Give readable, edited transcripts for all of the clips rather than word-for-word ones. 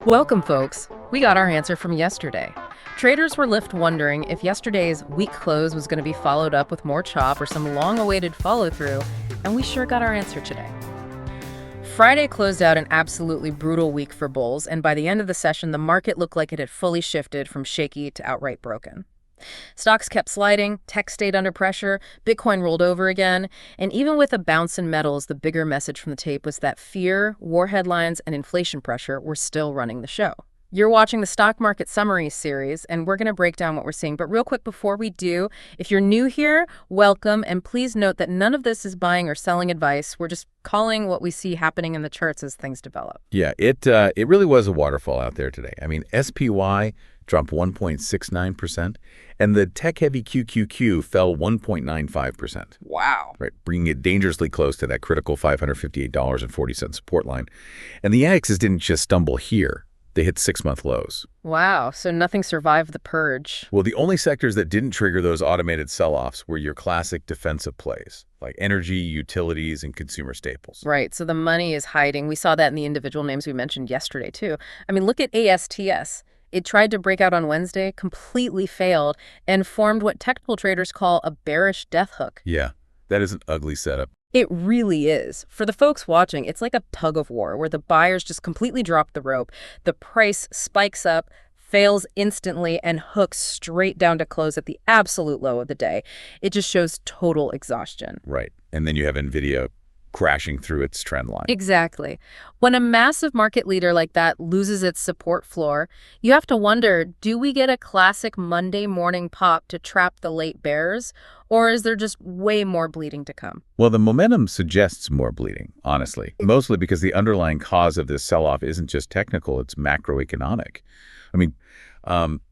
Welcome, folks. We got our answer from yesterday. Traders were left wondering if yesterday's weak close was going to be followed up with more chop or some long-awaited follow-through, and we sure got our answer today. Friday closed out an absolutely brutal week for bulls, and by the end of the session, the market looked like it had fully shifted from shaky to outright broken. Stocks kept sliding, tech stayed under pressure, Bitcoin rolled over again, and even with a bounce in metals, the bigger message from the tape was that fear, war headlines, and inflation pressure were still running the show. You're watching the Stock Market Summary series, and we're going to break down what we're seeing. But real quick before we do, if you're new here, welcome, and please note that none of this is buying or selling advice. We're just calling what we see happening in the charts as things develop. Yeah, it really was a waterfall out there today. I mean, SPY dropped 1.69%, and the tech-heavy QQQ fell 1.95%. Wow. Right, bringing it dangerously close to that critical $558.40 support line. And the indexes didn't just stumble here. They hit 6-month lows. Wow, so nothing survived the purge. Well, the only sectors that didn't trigger those automated sell-offs were your classic defensive plays, like energy, utilities, and consumer staples. Right, so the money is hiding. We saw that in the individual names we mentioned yesterday, too. I mean, look at ASTS. It tried to break out on Wednesday, completely failed, and formed what technical traders call a bearish death hook. Yeah, that is an ugly setup. It really is. For the folks watching, it's like a tug of war where the buyers just completely drop the rope, the price spikes up, fails instantly, and hooks straight down to close at the absolute low of the day. It just shows total exhaustion. Right, and then you have NVIDIA crashing through its trend line. Exactly. When a massive market leader like that loses its support floor, you have to wonder, do we get a classic Monday morning pop to trap the late bears, or is there just way more bleeding to come? Well, the momentum suggests more bleeding, honestly, mostly because the underlying cause of this sell-off isn't just technical, it's macroeconomic. I mean,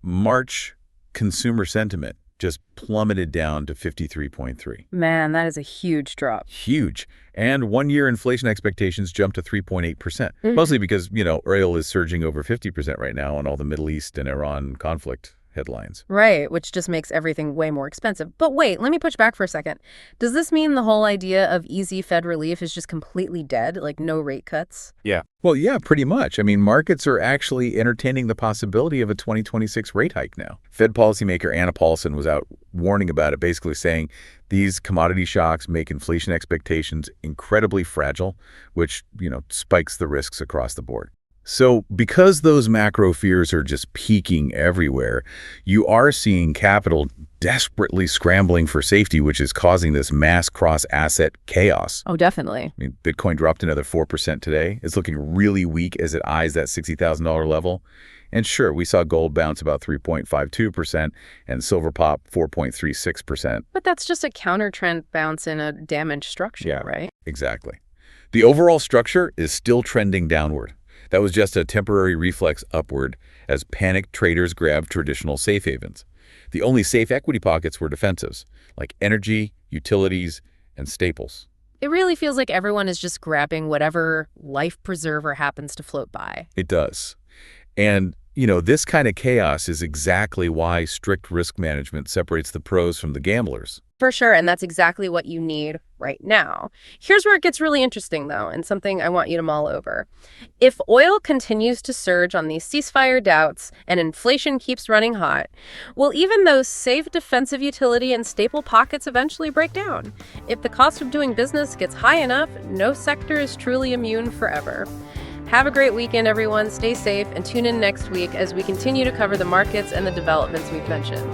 March consumer sentiment just plummeted down to 53.3. Man, that is a huge drop. Huge. And one-year inflation expectations jumped to 3.8%, mostly because, oil is surging over 50% right now on all the Middle East and Iran conflict headlines. Right, which just makes everything way more expensive. But wait, let me push back for a second. Does this mean the whole idea of easy Fed relief is just completely dead, like no rate cuts? Yeah. Well, yeah, pretty much. I mean, markets are actually entertaining the possibility of a 2026 rate hike now. Fed policymaker Anna Paulson was out warning about it, basically saying these commodity shocks make inflation expectations incredibly fragile, which, spikes the risks across the board. So because those macro fears are just peaking everywhere, you are seeing capital desperately scrambling for safety, which is causing this mass cross-asset chaos. Oh, definitely. I mean, Bitcoin dropped another 4% today. It's looking really weak as it eyes that $60,000 level. And sure, we saw gold bounce about 3.52% and silver pop 4.36%. But that's just a counter-trend bounce in a damaged structure, right? Exactly. The overall structure is still trending downward. That was just a temporary reflex upward as panicked traders grabbed traditional safe havens. The only safe equity pockets were defensives, like energy, utilities, and staples. It really feels like everyone is just grabbing whatever life preserver happens to float by. It does. And, this kind of chaos is exactly why strict risk management separates the pros from the gamblers. For sure, and that's exactly what you need right now. Here's where it gets really interesting, though, and something I want you to mull over. If oil continues to surge on these ceasefire doubts and inflation keeps running hot, will even those safe defensive utility and staple pockets eventually break down? If the cost of doing business gets high enough, no sector is truly immune forever. Have a great weekend, everyone. Stay safe and tune in next week as we continue to cover the markets and the developments we've mentioned.